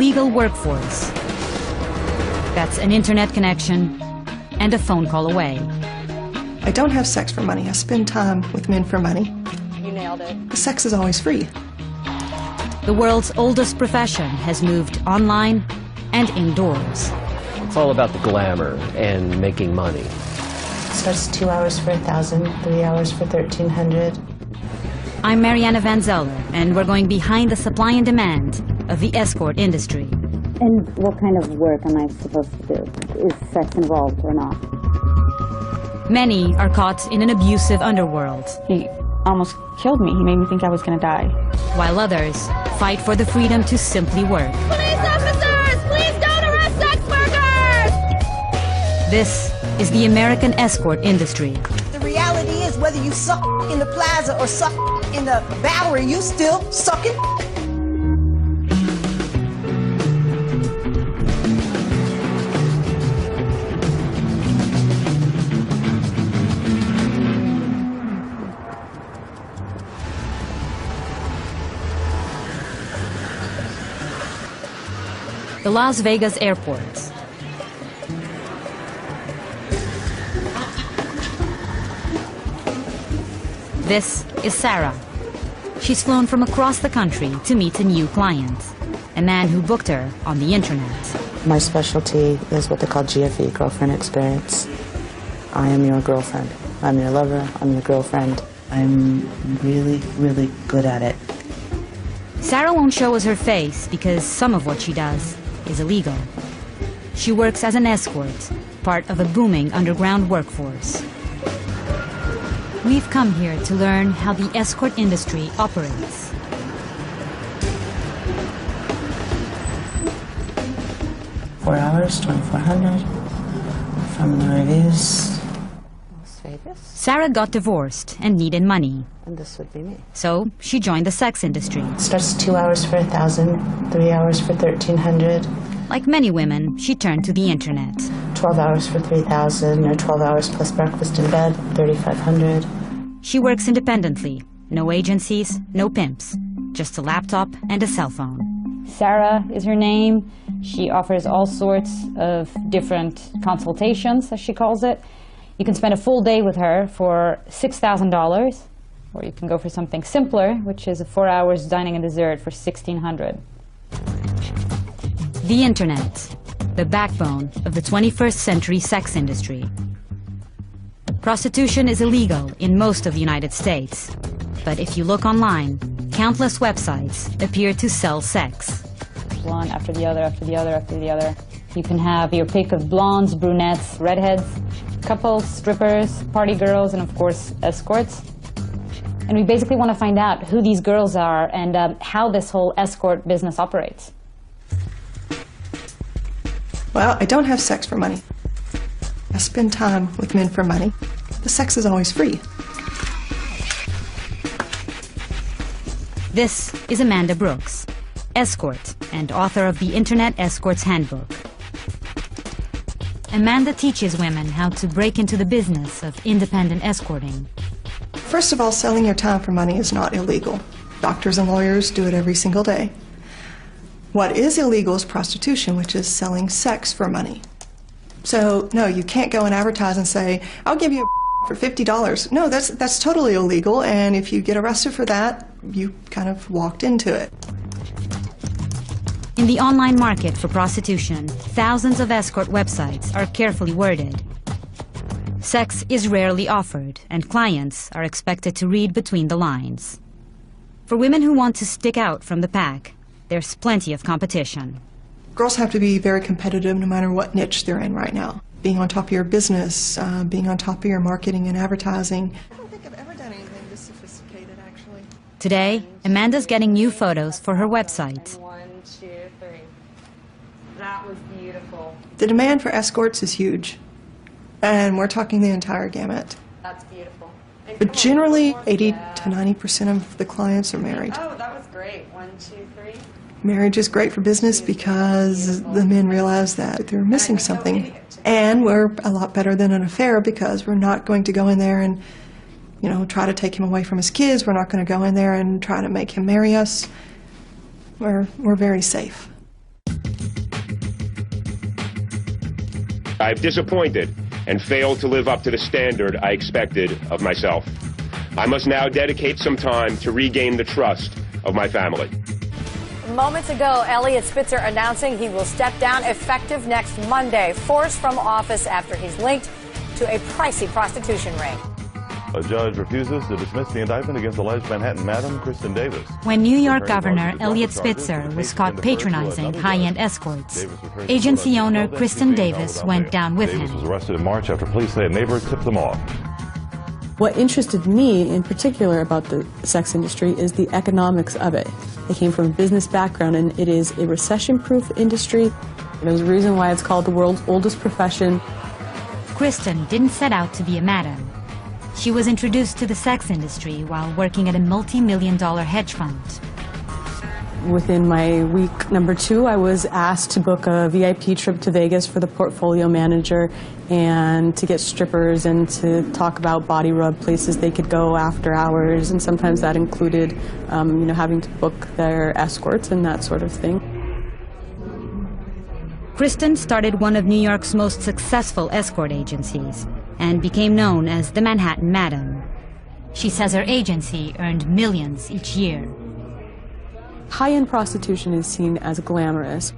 legal workforce. That's an internet connection and a phone call away. I don't have sex for money. I spend time with men for money. You nailed it. The sex is always free. The world's oldest profession has moved online and indoors. It's all about the glamour and making money. Starts 2 hours for 1,000, 3 hours for 1,300. I'm Mariana Van Zeller, and we're going behind the supply and demand of the escort industry. And what kind of work am I supposed to do? Is sex involved or not? Many are caught in an abusive underworld, He almost killed me. He made me think I was going to die. while others fight for the freedom to simply work. Police officers, please don't arrest sex workers! This is the American escort industry. The reality is, whether you suck in the plaza or suck in the Bowery, you still sucking. The Las Vegas airport. This is Sarah. She's flown from across the country to meet a new client, a man who booked her on the internet. My specialty is what they call GFE, girlfriend experience. I am your girlfriend. I'm your lover. I'm your girlfriend. I'm really, really good at it. Sarah won't show us her face because some of what she does is illegal. She works as an escort, part of a booming underground workforce. We've come here to learn how the escort industry operates. Four hours, 2,400. From the reviews. Las Vegas. Sarah got divorced and needed money, And this would be me. so she joined the sex industry. Starts 2 hours for 1,000, 3 hours for 1,300. Like many women, she turned to the internet. 12 hours for 3,000, or 12 hours plus breakfast in bed, 3,500. She works independently. No agencies, no pimps. Just a laptop and a cell phone. Sarah is her name. She offers all sorts of different consultations, as she calls it. You can spend a full day with her for $6,000, or you can go for something simpler, which is 4 hours dining and dessert for $1,600. The internet, the backbone of the 21st century sex industry. Prostitution is illegal in most of the United States. But if you look online, countless websites appear to sell sex. One after the other, after the other, after the other. You can have your pick of blondes, brunettes, redheads, couples, strippers, party girls, and of course, escorts. And we basically want to find out who these girls are and how this whole escort business operates. Well, I don't have sex for money. I spend time with men for money. The sex is always free. This is Amanda Brooks, escort and author of the Internet Escorts Handbook. Amanda teaches women how to break into the business of independent escorting. First of all, selling your time for money is not illegal. Doctors and lawyers do it every single day. What is illegal is prostitution, which is selling sex for money. So, no, you can't go and advertise and say, I'll give you a for $50. No, that's totally illegal, and if you get arrested for that, you kind of walked into it. In the online market for prostitution, thousands of escort websites are carefully worded. Sex is rarely offered, and clients are expected to read between the lines. For women who want to stick out from the pack, there's plenty of competition. Girls have to be very competitive no matter what niche they're in right now. Being on top of your business, being on top of your marketing and advertising. I don't think I've ever done anything this sophisticated, actually. Today, Amanda's getting new photos for her website. 1, 2, 3. That was beautiful. The demand for escorts is huge, and we're talking the entire gamut. That's beautiful. But generally, 80 to 90% of the clients are married. Oh, that was great. 1, 2, 3. Marriage is great for business because the men realize that they're missing something. And we're a lot better than an affair because we're not going to go in there and, try to take him away from his kids. We're not going to go in there and try to make him marry us. We're very safe. I've disappointed and failed to live up to the standard I expected of myself. I must now dedicate some time to regain the trust of my family. Moments ago, Eliot Spitzer announcing he will step down effective next Monday, forced from office after he's linked to a pricey prostitution ring. A judge refuses to dismiss the indictment against alleged Manhattan Madam Kristen Davis. When New York Governor Eliot Spitzer was caught patronizing high-end escorts, agency owner Kristen Davis went down with him. Davis was arrested in March after police say a neighbor tipped them off. What interested me in particular about the sex industry is the economics of it. I came from a business background, and it is a recession-proof industry. There's a reason why it's called the world's oldest profession. Kristen didn't set out to be a madam. She was introduced to the sex industry while working at a multi-million-dollar hedge fund. Within my week number 2, I was asked to book a VIP trip to Vegas for the portfolio manager and to get strippers and to talk about body rub places they could go after hours, and sometimes that included having to book their escorts and that sort of thing. Kristen started one of New York's most successful escort agencies and became known as the Manhattan Madam. She says her agency earned millions each year. High-end prostitution is seen as glamorous.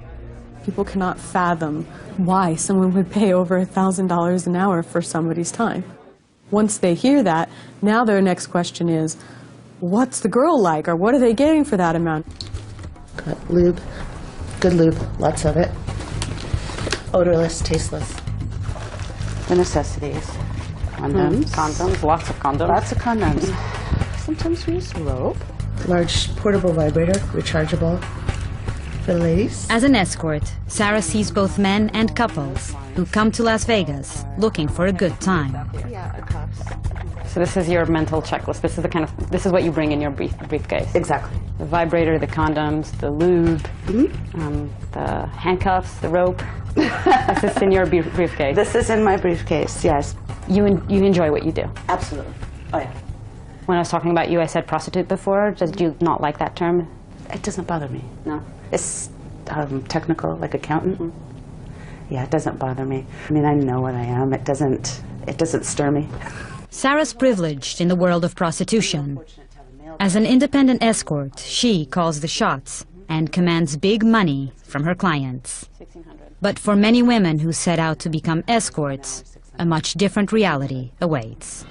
People cannot fathom why someone would pay over $1,000 an hour for somebody's time. Once they hear that, now their next question is, what's the girl like, or what are they getting for that amount? Got lube, good lube, lots of it. Odorless, tasteless. The necessities. Condoms. Condoms, lots of condoms. Lots of condoms. Sometimes we use rope. Large portable vibrator, rechargeable for the ladies. As an escort, Sarah sees both men and couples who come to Las Vegas looking for a good time. Yeah, cuffs. So this is your mental checklist. This is what you bring in your briefcase. Exactly. The vibrator, the condoms, the lube, the handcuffs, the rope. This is in your briefcase. This is in my briefcase, yes. You enjoy what you do? Absolutely. Oh, yeah. When I was talking about you, I said prostitute before. Did you not like that term? It doesn't bother me. No. It's technical, like accountant. Yeah, it doesn't bother me. I mean, I know what I am. It doesn't stir me. Sarah's privileged in the world of prostitution. As an independent escort, she calls the shots and commands big money from her clients. But for many women who set out to become escorts, a much different reality awaits.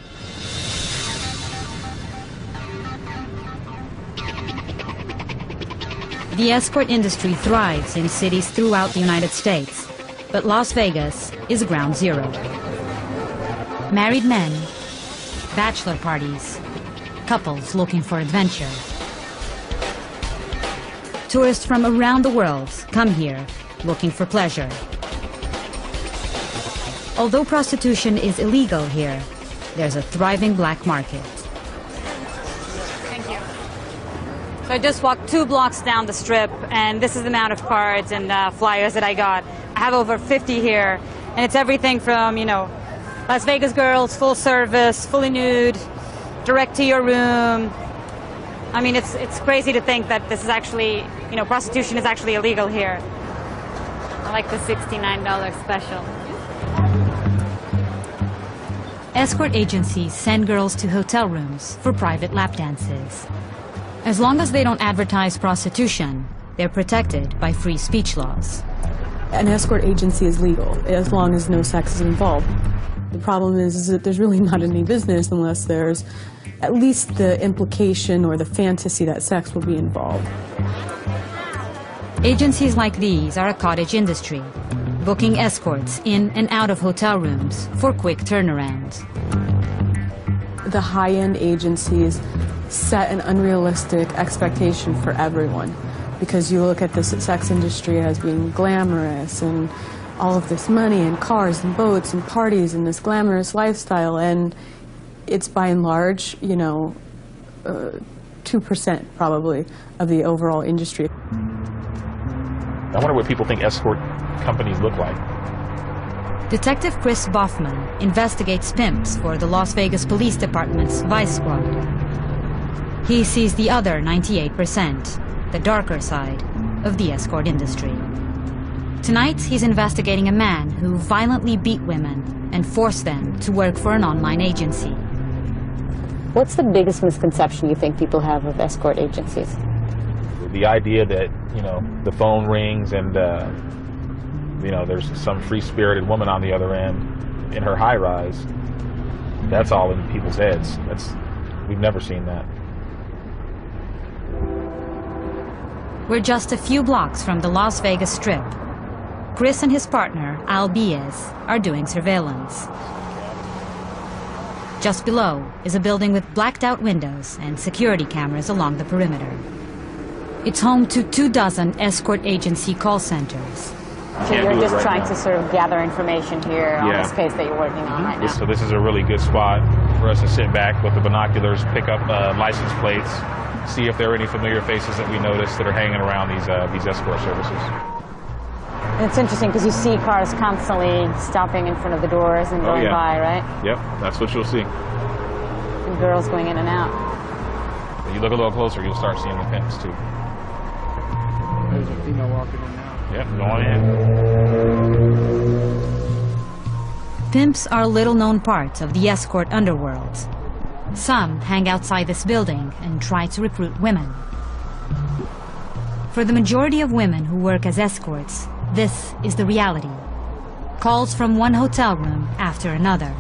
The escort industry thrives in cities throughout the United States, but Las Vegas is ground zero. Married men, bachelor parties, couples looking for adventure. Tourists from around the world come here looking for pleasure. Although prostitution is illegal here, there's a thriving black market. Thank you. So I just walked 2 blocks down the strip, and this is the amount of cards and flyers that I got. I have over 50 here, and it's everything from, Las Vegas girls, full service, fully nude, direct to your room. I mean, it's crazy to think that this is actually, prostitution is actually illegal here. I like the $69 special. Escort agencies send girls to hotel rooms for private lap dances. As long as they don't advertise prostitution, they're protected by free speech laws. An escort agency is legal as long as no sex is involved. The problem is that there's really not any business unless there's at least the implication or the fantasy that sex will be involved. Agencies like these are a cottage industry, booking escorts in and out of hotel rooms for quick turnarounds. The high-end agencies set an unrealistic expectation for everyone, because you look at the sex industry as being glamorous and all of this money and cars and boats and parties and this glamorous lifestyle, and it's by and large, 2% probably of the overall industry. I wonder what people think escort companies look like. Detective Chris Boffman investigates pimps for the Las Vegas Police Department's Vice Squad. He sees the other 98%, the darker side of the escort industry. Tonight, he's investigating a man who violently beat women and forced them to work for an online agency. What's the biggest misconception you think people have of escort agencies? The idea that, you know, the phone rings and, you know, there's some free-spirited woman on the other end in her high-rise. That's all in people's heads. We've never seen that. We're just a few blocks from the Las Vegas Strip. Chris and his partner, Al Baez, are doing surveillance. Just below is a building with blacked-out windows and security cameras along the perimeter. It's home to 24 escort agency call centers. So you're just trying to sort of gather information here on this case that you're working on right now. So this is a really good spot for us to sit back with the binoculars, pick up license plates, see if there are any familiar faces that we notice that are hanging around these escort services. And it's interesting because you see cars constantly stopping in front of the doors and going by, right? Yep, that's what you'll see. And girls going in and out. When you look a little closer, you'll start seeing the pimps too. There's a female walking in now. Yep, going in. Pimps are little-known parts of the escort underworld. Some hang outside this building and try to recruit women. For the majority of women who work as escorts, this is the reality. Calls from one hotel room after another.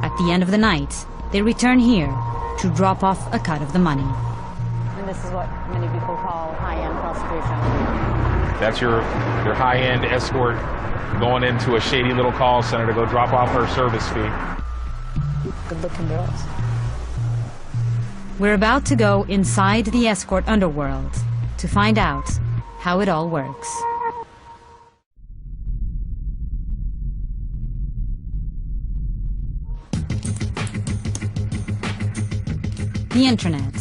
At the end of the night, they return here to drop off a cut of the money. And this is what many people call high-end prostitution. That's your high-end escort going into a shady little call center to go drop off her service fee. Good-looking girls. We're about to go inside the escort underworld to find out how it all works. The Internet.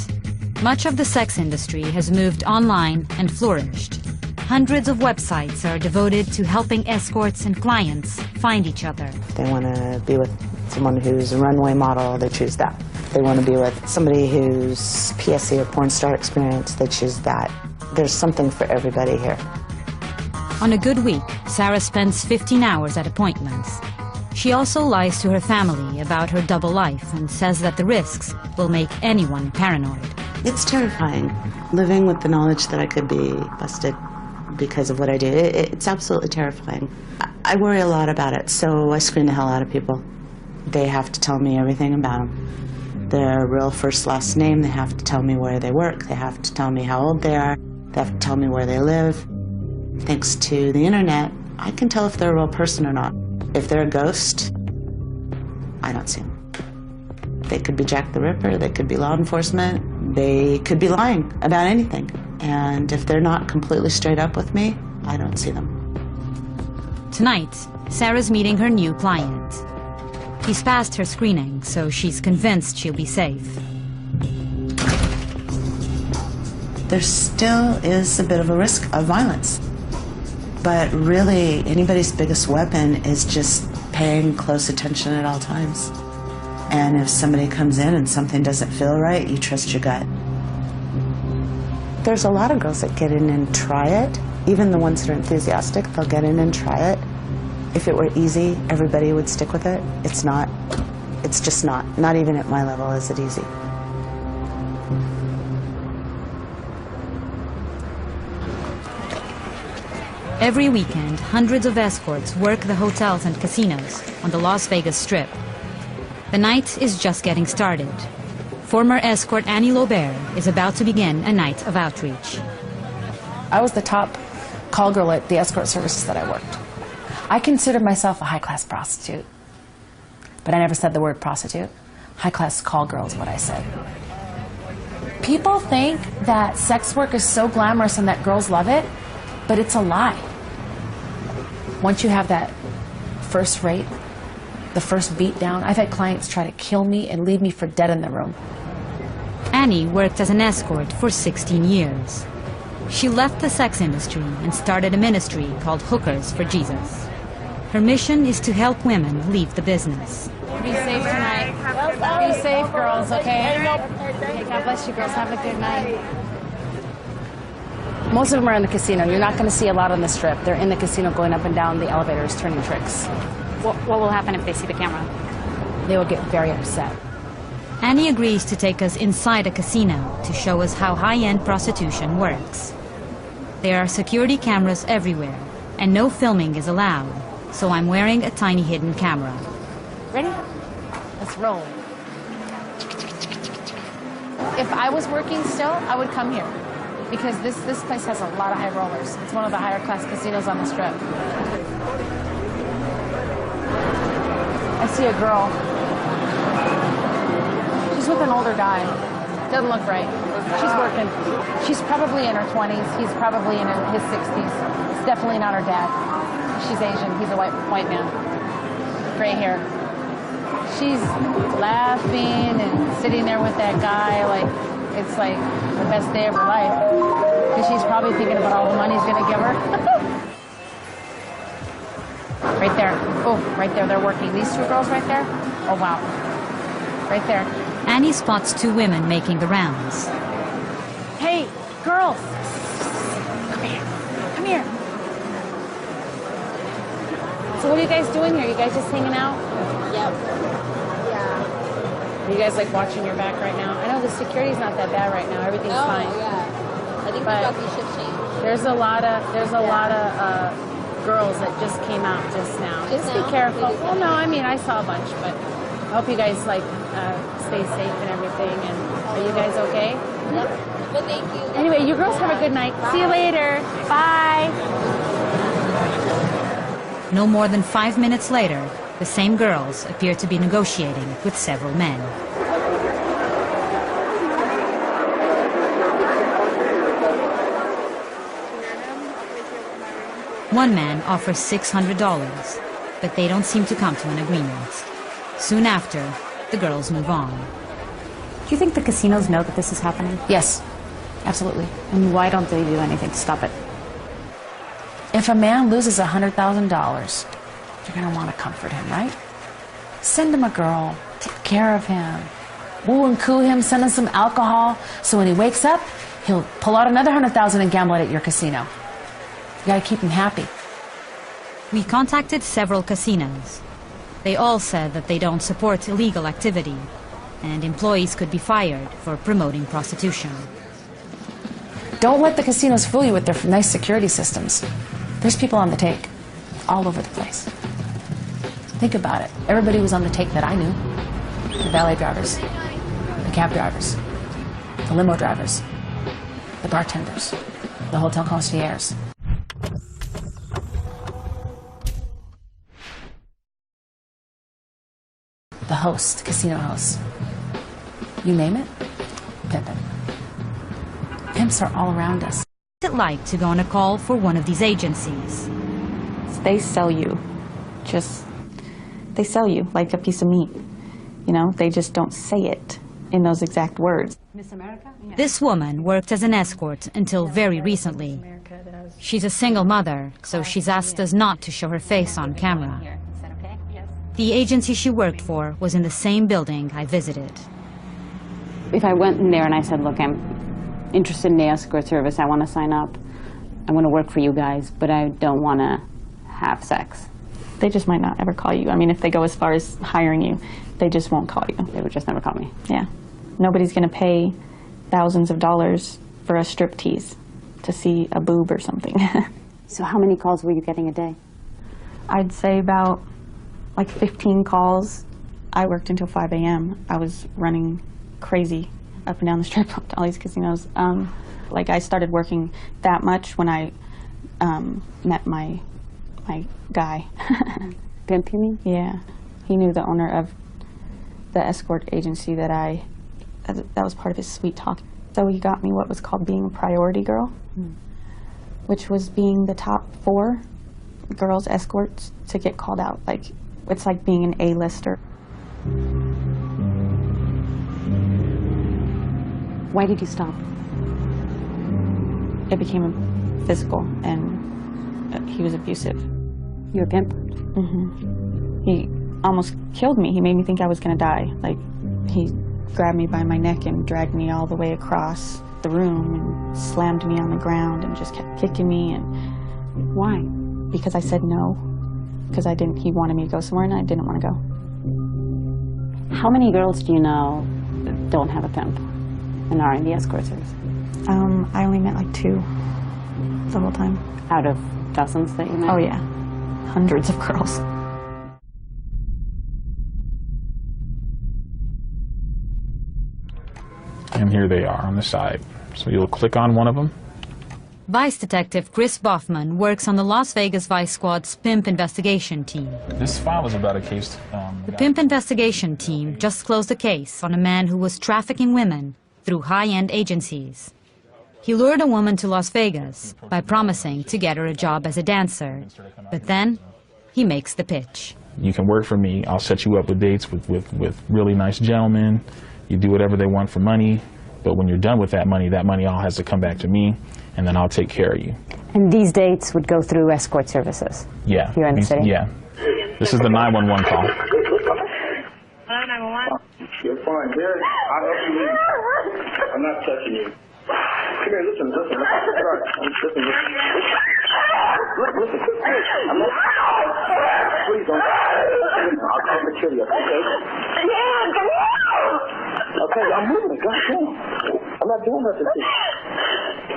Much of the sex industry has moved online and flourished. Hundreds of websites are devoted to helping escorts and clients find each other. If they want to be with someone who's a runway model, they choose that. If they want to be with somebody who's PSC or porn star experience, they choose that. There's something for everybody here. On a good week, Sarah spends 15 hours at appointments. She also lies to her family about her double life and says that the risks will make anyone paranoid. It's terrifying. Living with the knowledge that I could be busted because of what I do, it's absolutely terrifying. I worry a lot about it, so I screen the hell out of people. They have to tell me everything about them. Their real first, last name, they have to tell me where they work, they have to tell me how old they are, they have to tell me where they live. Thanks to the internet, I can tell if they're a real person or not. If they're a ghost, I don't see them. They could be Jack the Ripper, they could be law enforcement, they could be lying about anything. And if they're not completely straight up with me, I don't see them. Tonight, Sarah's meeting her new client. He's passed her screening, so she's convinced she'll be safe. There still is a bit of a risk of violence. But really, anybody's biggest weapon is just paying close attention at all times. And if somebody comes in and something doesn't feel right, you trust your gut. There's a lot of girls that get in and try it. Even the ones that are enthusiastic, they'll get in and try it. If it were easy, everybody would stick with it. It's not. It's just not. Not even at my level is it easy. Every weekend, hundreds of escorts work the hotels and casinos on the Las Vegas Strip. The night is just getting started. Former escort Annie Lobert is about to begin a night of outreach. I was the top call girl at the escort services that I worked. I considered myself a high-class prostitute, but I never said the word prostitute. High-class call girl is what I said. People think that sex work is so glamorous and that girls love it, but it's a lie. Once you have that first rape, the first beat down, I've had clients try to kill me and leave me for dead in the room. Annie worked as an escort for 16 years. She left the sex industry and started a ministry called Hookers for Jesus. Her mission is to help women leave the business. Be safe tonight. Be safe, girls, okay? Okay, God bless you, girls. Have a good night. Most of them are in the casino. You're not going to see a lot on the strip. They're in the casino going up and down the elevators, turning tricks. What will happen if they see the camera? They will get very upset. Annie agrees to take us inside a casino to show us how high-end prostitution works. There are security cameras everywhere, and no filming is allowed, so I'm wearing a tiny hidden camera. Ready? Let's roll. If I was working still, I would come here, because this place has a lot of high rollers. It's one of the higher class casinos on the strip. I see a girl. She's with an older guy. Doesn't look right. She's working. She's probably in her 20s. He's probably in his 60s. It's definitely not her dad. She's Asian. He's a white man. Gray hair. She's laughing and sitting there with that guy like it's like the best day of her life. Because she's probably thinking about all the money he's going to give her. Right there. Oh, right there. They're working. These two girls right there? Oh, wow. Right there. Annie spots two women making the rounds. Hey, girls. Come here. Come here. So what are you guys doing here? You guys just hanging out? Yep. Yeah. Are you guys like watching your back right now? I know the security's not that bad right now. Everything's fine. Yeah. I think we got these shift changed. There's a lot of girls that just came out just now. Just be careful. Well, no, I mean I saw a bunch, but I hope you guys like stay safe and everything. And are you guys okay? Yep. But thank you. Anyway, you girls have a good night. See you later. Bye. No more than 5 minutes later, the same girls appear to be negotiating with several men. One man offers $600, but they don't seem to come to an agreement. Soon after, the girls move on. Do you think the casinos know that this is happening? Yes, absolutely. And why don't they do anything to stop it? If a man loses $100,000, you're going to want to comfort him, right? Send him a girl. Take care of him. Woo and coo him. Send him some alcohol. So when he wakes up, he'll pull out another $100,000 and gamble it at your casino. You got to keep him happy. We contacted several casinos. They all said that they don't support illegal activity, and employees could be fired for promoting prostitution. Don't let the casinos fool you with their nice security systems. There's people on the take all over the place. Think about it. Everybody was on the take that I knew. The valet drivers, the cab drivers, the limo drivers, the bartenders, the hotel concierges. The host, casino host. You name it, pimp it. Pimps are all around us. What's it like to go on a call for one of these agencies? They sell you. They sell you like a piece of meat. You know, they just don't say it in those exact words. Miss America? Yeah. This woman worked as an escort until very recently. She's a single mother, so she's asked us not to show her face on camera. Is that okay? Yes. The agency she worked for was in the same building I visited. If I went in there and I said, look, I'm interested in the escort service, I want to sign up, I want to work for you guys, but I don't want to have sex. They just might not ever call you. I mean, if they go as far as hiring you, they just won't call you. They would just never call me. Yeah. Nobody's going to pay thousands of dollars for a striptease to see a boob or something. So how many calls were you getting a day? I'd say about like 15 calls. I worked until 5 a.m. I was running crazy up and down the strip to all these casinos. Like I started working that much when I met my guy. Pimp, you mean? Yeah. He knew the owner of the escort agency that was part of his sweet talk. So he got me what was called being a priority girl, which was being the top 4 girls escorts to get called out. Like, it's like being an A-lister. Why did you stop? It became physical, and he was abusive. You were a pimp? Mm-hmm. He almost killed me. He made me think I was going to die. Like, he grabbed me by my neck and dragged me all the way across the room and slammed me on the ground and just kept kicking me. And why? Because I said no. Because he wanted me to go somewhere and I didn't want to go. How many girls do you know that don't have a pimp and are in the escort service? I only met like 2 the whole time. Out of dozens that you met? Oh yeah, hundreds of girls. And here they are on the side. So you'll click on one of them. Vice Detective Chris Boffman works on the Las Vegas Vice Squad's pimp investigation team. This file is about a case. The pimp investigation team just closed a case on a man who was trafficking women through high-end agencies. He lured a woman to Las Vegas by promising to get her a job as a dancer, but then he makes the pitch. You can work for me. I'll set you up with dates with really nice gentlemen. You do whatever they want for money, but when you're done with that money all has to come back to me, and then I'll take care of you. And these dates would go through escort services? Yeah. Here in the city? Yeah. This is the 911 call. Hello, 911? You're fine. Here, I'll help you leave. I'm not touching you. Come here, listen. Listen. I'm not. Please don't. I'll come and kill you, okay? Okay, I'm moving. Goddamn. I'm not doing nothing to you.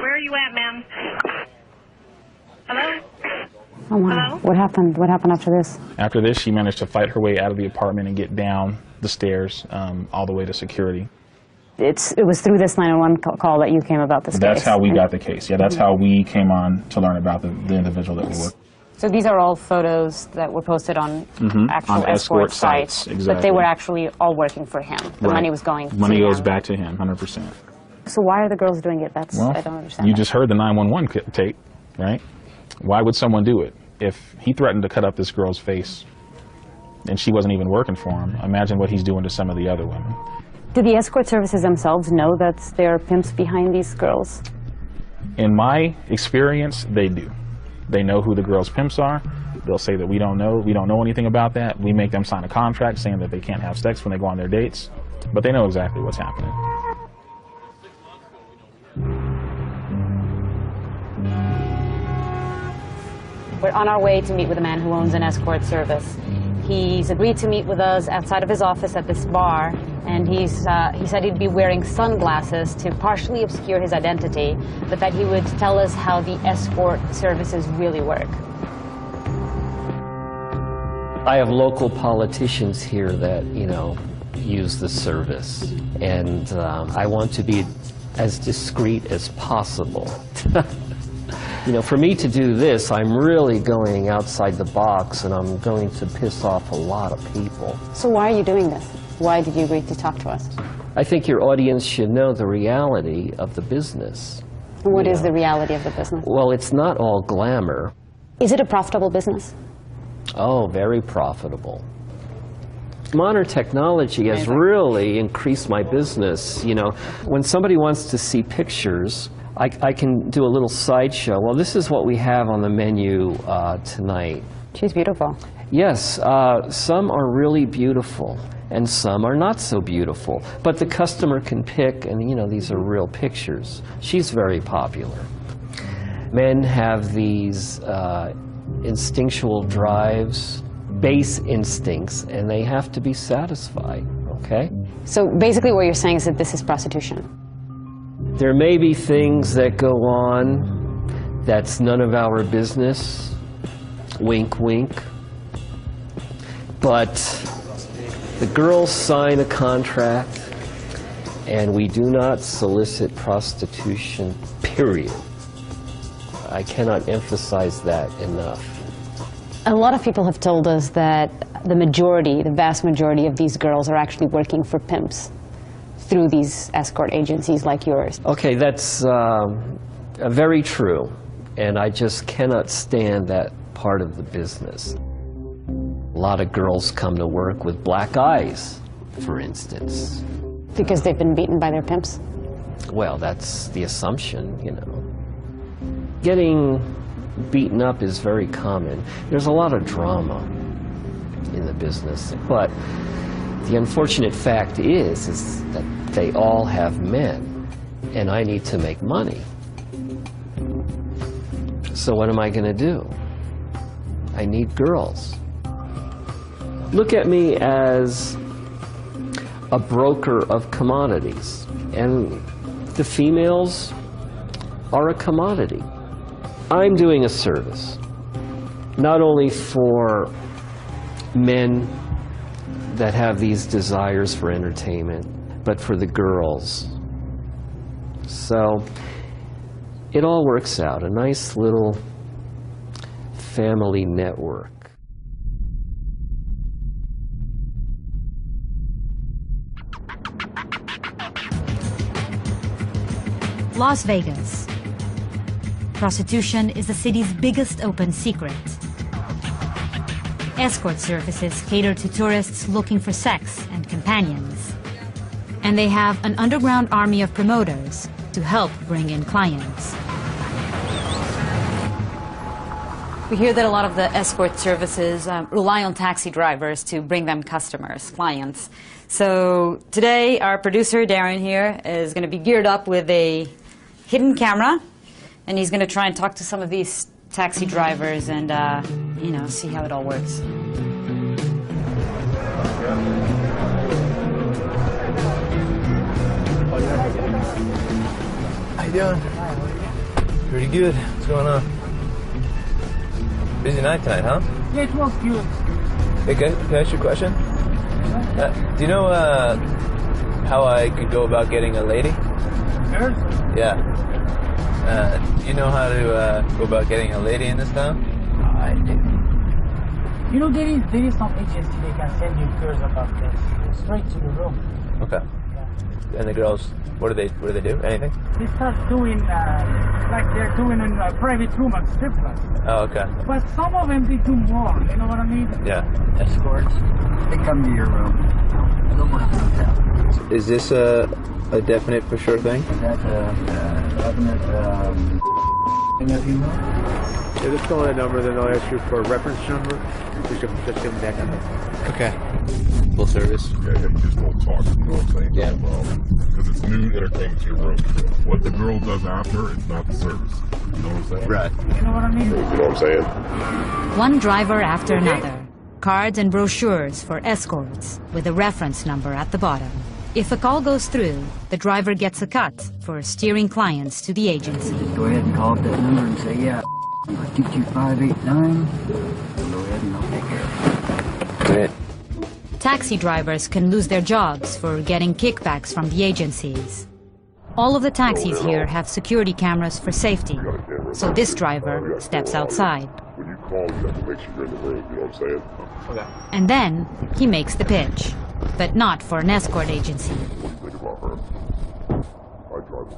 Where are you at, ma'am? Hello? Oh, wow. Hello? What happened? What happened after this? After this, she managed to fight her way out of the apartment and get down the stairs all the way to security. It was through this 911 call that you came about this case? That's how we got the case. Yeah, that's how we came on to learn about the individual that we were. So these are all photos that were posted on actual on escort sites, exactly. but they were actually all working for him. The money was going to him. Money goes back to him, 100%. So why are the girls doing it? Well, I don't understand. You just heard the 911 tape, right? Why would someone do it? If he threatened to cut up this girl's face and she wasn't even working for him, imagine what he's doing to some of the other women. Do the escort services themselves know that there are pimps behind these girls? In my experience, they do. They know who the girls' pimps are. They'll say that we don't know anything about that. We make them sign a contract saying that they can't have sex when they go on their dates, but they know exactly what's happening. We're on our way to meet with a man who owns an escort service. He's agreed to meet with us outside of his office at this bar, and he said he'd be wearing sunglasses to partially obscure his identity, but that he would tell us how the escort services really work. I have local politicians here that, use the service, and I want to be as discreet as possible. For me to do this, I'm really going outside the box, and I'm going to piss off a lot of people. So why are you doing this? Why did you agree to talk to us? I think your audience should know the reality of the business. What is the reality of the business? Well, it's not all glamour. Is it a profitable business? Oh, very profitable. Modern technology has really increased my business. When somebody wants to see pictures, I can do a little sideshow. Well, this is what we have on the menu tonight. She's beautiful. Yes, some are really beautiful, and some are not so beautiful. But the customer can pick, and these are real pictures. She's very popular. Men have these instinctual drives, base instincts, and they have to be satisfied, okay? So basically what you're saying is that this is prostitution. There may be things that go on that's none of our business, wink, wink, but the girls sign a contract, and we do not solicit prostitution, period. I cannot emphasize that enough. A lot of people have told us that the vast majority of these girls are actually working for pimps through these escort agencies like yours. Okay, that's very true, and I just cannot stand that part of the business. A lot of girls come to work with black eyes, for instance. Because they've been beaten by their pimps? Well, that's the assumption, Getting beaten up is very common. There's a lot of drama in the business, but the unfortunate fact is that they all have men. and I need to make money. So what am I going to do? I need girls. Look at me as a broker of commodities, and the females are a commodity. I'm doing a service, not only for men that have these desires for entertainment, but for the girls. So it all works out, a nice little family network. Las Vegas. Prostitution is the city's biggest open secret. Escort services cater to tourists looking for sex and companions. And they have an underground army of promoters to help bring in clients. We hear that a lot of the escort services rely on taxi drivers to bring them customers, clients. So today, our producer, Darren, here, is going to be geared up with a hidden camera, and he's going to try and talk to some of these taxi drivers and, you know, see how it all works. How you doing? Pretty good. What's going on? Busy night tonight, huh? Yeah, it was good. Hey, can I ask you a question? Do you know how I could go about getting a lady? Girls? Yeah. Do you know how to go about getting a lady in this town? I do. You know, there is some agency they can send you girls about this. Straight to the room. Okay. And the girls, what do they do? Anything? They start doing like they're doing in a private room at strip clubs. Oh, okay. But some of them they do more. You know what I mean? Yeah. Escorts. They come to your room. They'll work things out. Is this a definite for sure thing? That's a definite thing if you know. Yeah, just call that number, then they'll ask you for a reference number. Just give them that number. Okay. Full service. Yeah, you just don't talk, you know what I'm saying? Yeah. Because it's new entertainment to your room. What the girl does after, it's not the service. You know what I'm saying? Right. You know what I mean? You know what I'm saying? One driver after another. Cards and brochures for escorts with a reference number at the bottom. If a call goes through, the driver gets a cut for steering clients to the agency. Go ahead and call up that number and say, yeah, 22589. Go ahead and I'll take care of it. Great. Taxi drivers can lose their jobs for getting kickbacks from the agencies. All of the taxis here have security cameras for safety, so this driver steps outside. When you call, you have to make sure you're in the room, you know what I'm saying? Okay. And then he makes the pitch, but not for an escort agency. What do you think about her? I drive.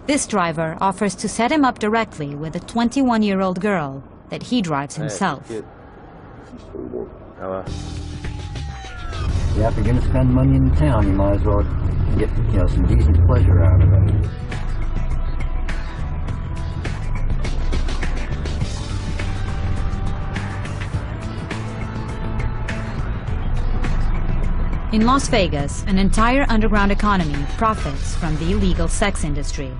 This driver offers to set him up directly with a 21-year-old girl that he drives himself. Hello. Yeah, if you're going to spend money in the town, you might as well get, you know, some decent pleasure out of it. In Las Vegas, an entire underground economy profits from the illegal sex industry.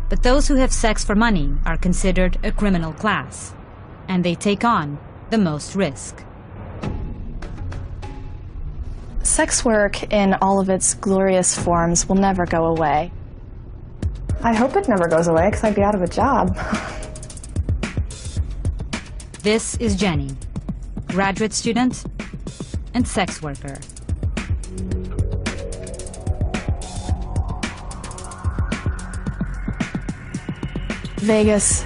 But those who have sex for money are considered a criminal class, and they take on the most risk. Sex work in all of its glorious forms will never go away. I hope it never goes away because I'd be out of a job. This is Jenny, graduate student and sex worker. Vegas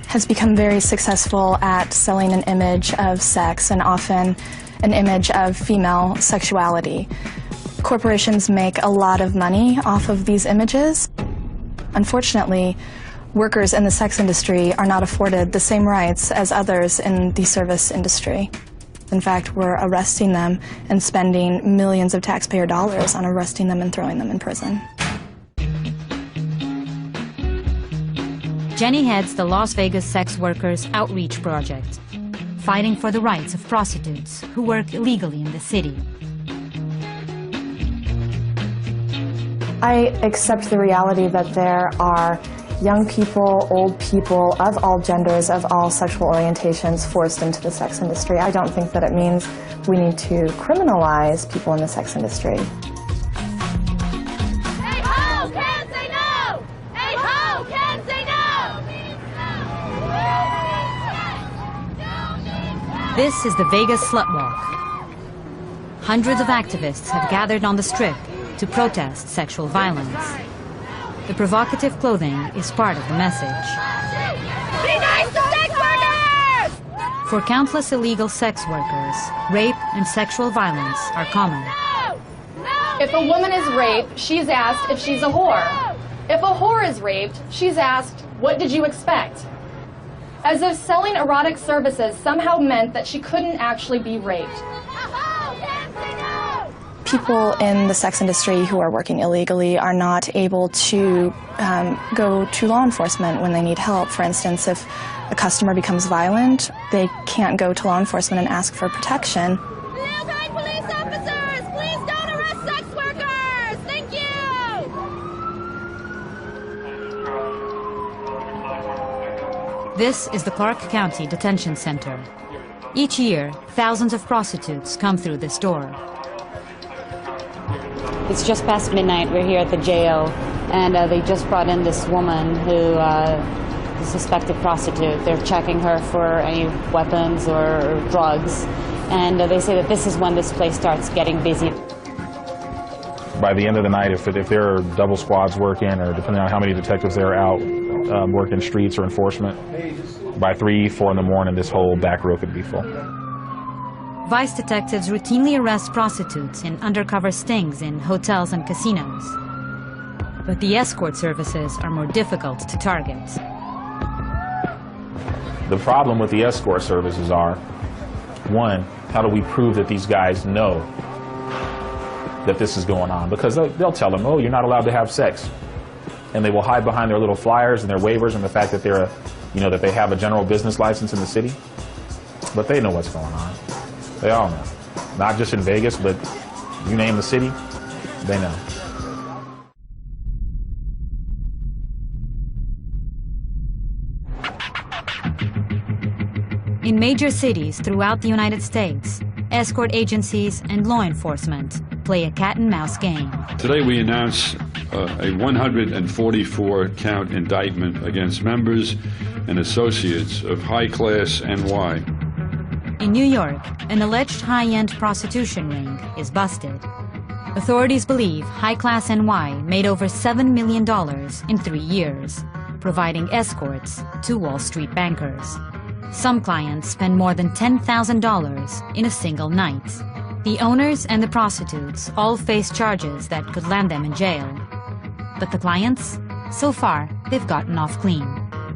has become very successful at selling an image of sex and often an image of female sexuality. Corporations make a lot of money off of these images. Unfortunately, workers in the sex industry are not afforded the same rights as others in the service industry. In fact, we're arresting them and spending millions of taxpayer dollars on arresting them and throwing them in prison. Jenny heads the Las Vegas Sex Workers Outreach Project, fighting for the rights of prostitutes who work illegally in the city. I accept the reality that there are young people, old people, of all genders, of all sexual orientations forced into the sex industry. I don't think that it means we need to criminalize people in the sex industry. Hey ho, can't say no! Hey ho, can't say no! This is the Vegas Slut Walk. Hundreds of activists have gathered on the Strip to protest sexual violence. The provocative clothing is part of the message. Be nice to sex workers! For countless illegal sex workers, rape and sexual violence are common. If a woman is raped, she's asked if she's a whore. If a whore is raped, she's asked, what did you expect? As if selling erotic services somehow meant that she couldn't actually be raped. People in the sex industry who are working illegally are not able to go to law enforcement when they need help. For instance, if a customer becomes violent, they can't go to law enforcement and ask for protection. Hillside police officers, please don't arrest sex workers! Thank you! This is the Clark County Detention Center. Each year, thousands of prostitutes come through this door. It's just past midnight. We're here at the jail, and they just brought in this woman who is a suspected prostitute. They're checking her for any weapons or drugs, and they say that this is when this place starts getting busy. By the end of the night, if there are double squads working, or depending on how many detectives there are out working streets or enforcement, by 3, 4 in the morning, this whole back row could be full. Vice detectives routinely arrest prostitutes in undercover stings in hotels and casinos. But the escort services are more difficult to target. The problem with the escort services are, one, how do we prove that these guys know that this is going on? Because they'll tell them, oh, you're not allowed to have sex. And they will hide behind their little flyers and their waivers and the fact that they're that they have a general business license in the city. But they know what's going on. They all know. Not just in Vegas, but you name the city, they know. In major cities throughout the United States, escort agencies and law enforcement play a cat-and-mouse game. Today we announce a 144-count indictment against members and associates of high-class NY. In New York, an alleged high-end prostitution ring is busted. Authorities believe high-class NY made over $7 million in 3 years, providing escorts to Wall Street bankers. Some clients spend more than $10,000 in a single night. The owners and the prostitutes all face charges that could land them in jail. But the clients? So far, they've gotten off clean.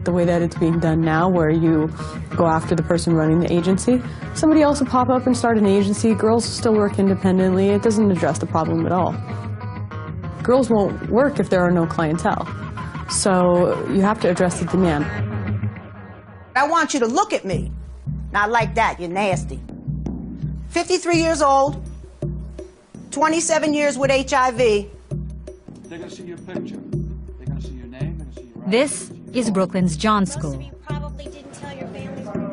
The way that it's being done now, where you go after the person running the agency, somebody else will pop up and start an agency, girls still work independently, it doesn't address the problem at all. Girls won't work if there are no clientele. So you have to address the demand. I want you to look at me. Not like that, you're nasty. 53 years old, 27 years with HIV. They're going to see your picture. They're going to see your name. They're going to see your This is Brooklyn's John School.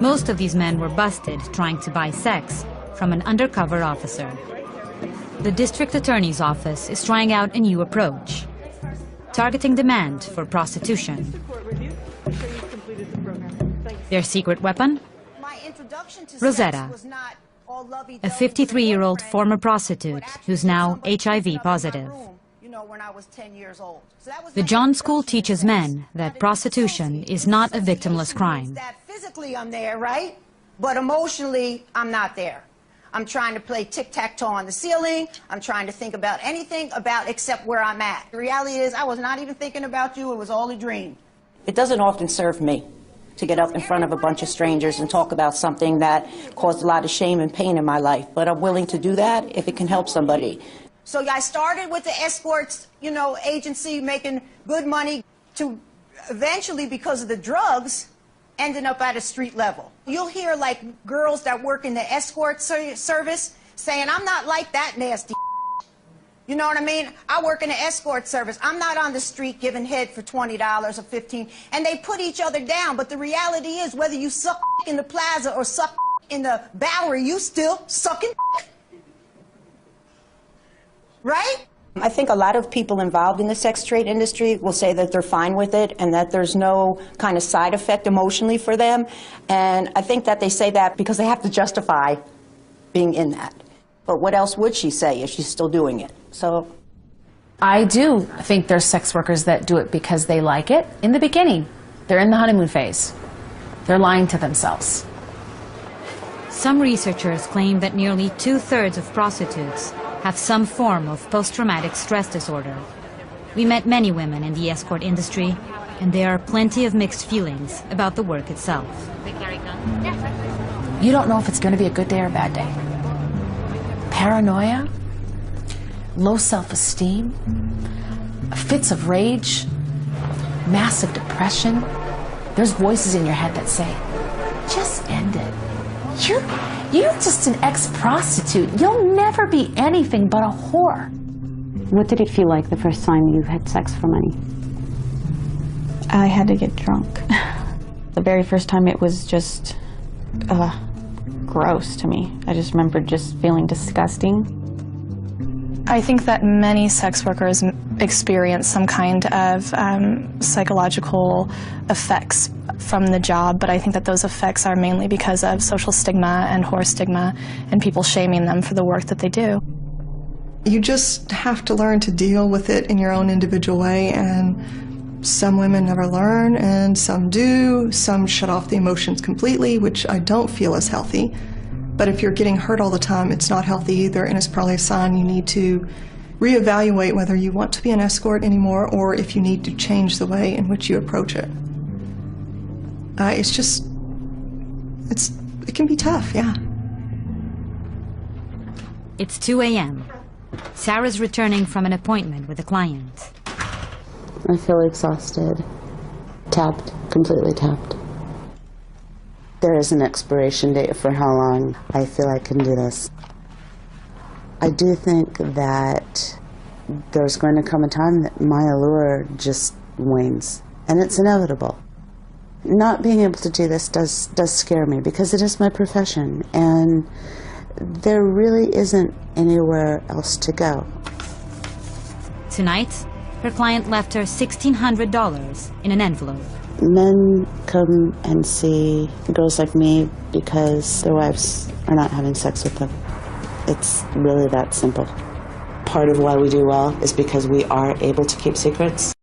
Most of these men were busted trying to buy sex from an undercover officer. The district attorney's office is trying out a new approach, targeting demand for prostitution. Their secret weapon? Rosetta, a 53-year-old former prostitute who's now HIV positive. The John School teaches men that prostitution is not a victimless crime. Physically I'm there, right? But emotionally, I'm not there. I'm trying to play tic-tac-toe on the ceiling. I'm trying to think about anything except where I'm at. The reality is I was not even thinking about you. It was all a dream. It doesn't often serve me to get up in front of a bunch of strangers and talk about something that caused a lot of shame and pain in my life. But I'm willing to do that if it can help somebody. So I started with the escorts, agency, making good money, to eventually, because of the drugs, ending up at a street level. You'll hear like girls that work in the escort service saying, I'm not like that nasty. You know what I mean? I work in an escort service. I'm not on the street giving head for $20 or $15, and they put each other down. But the reality is, whether you suck in the plaza or suck in the Bowery, you still sucking. Right? I think a lot of people involved in the sex trade industry will say that they're fine with it and that there's no kind of side effect emotionally for them. And I think that they say that because they have to justify being in that. But what else would she say if she's still doing it? So I do think there's sex workers that do it because they like it. In the beginning, they're in the honeymoon phase. They're lying to themselves. Some researchers claim that nearly 2/3 of prostitutes have some form of post-traumatic stress disorder. We met many women in the escort industry, and there are plenty of mixed feelings about the work itself. You don't know if it's going to be a good day or a bad day. Paranoia, low self-esteem, fits of rage, massive depression. There's voices in your head that say, just end it. You're just an ex-prostitute. You'll never be anything but a whore. What did it feel like the first time you had sex for money? I had to get drunk. The very first time it was just gross to me. I just remember just feeling disgusting. I think that many sex workers experience some kind of psychological effects from the job, but I think that those effects are mainly because of social stigma and whore stigma and people shaming them for the work that they do. You just have to learn to deal with it in your own individual way, and some women never learn and some do. Some shut off the emotions completely, which I don't feel is healthy. But if you're getting hurt all the time, it's not healthy either, and it's probably a sign you need to reevaluate whether you want to be an escort anymore or if you need to change the way in which you approach it. It can be tough, yeah. It's 2 a.m. Sarah's returning from an appointment with a client. I feel exhausted, tapped, completely tapped. There is an expiration date for how long I feel I can do this. I do think that there's going to come a time that my allure just wanes, and it's inevitable. Not being able to do this does scare me because it is my profession, and there really isn't anywhere else to go. Tonight, her client left her $1,600 in an envelope. Men come and see girls like me because their wives are not having sex with them. It's really that simple. Part of why we do well is because we are able to keep secrets.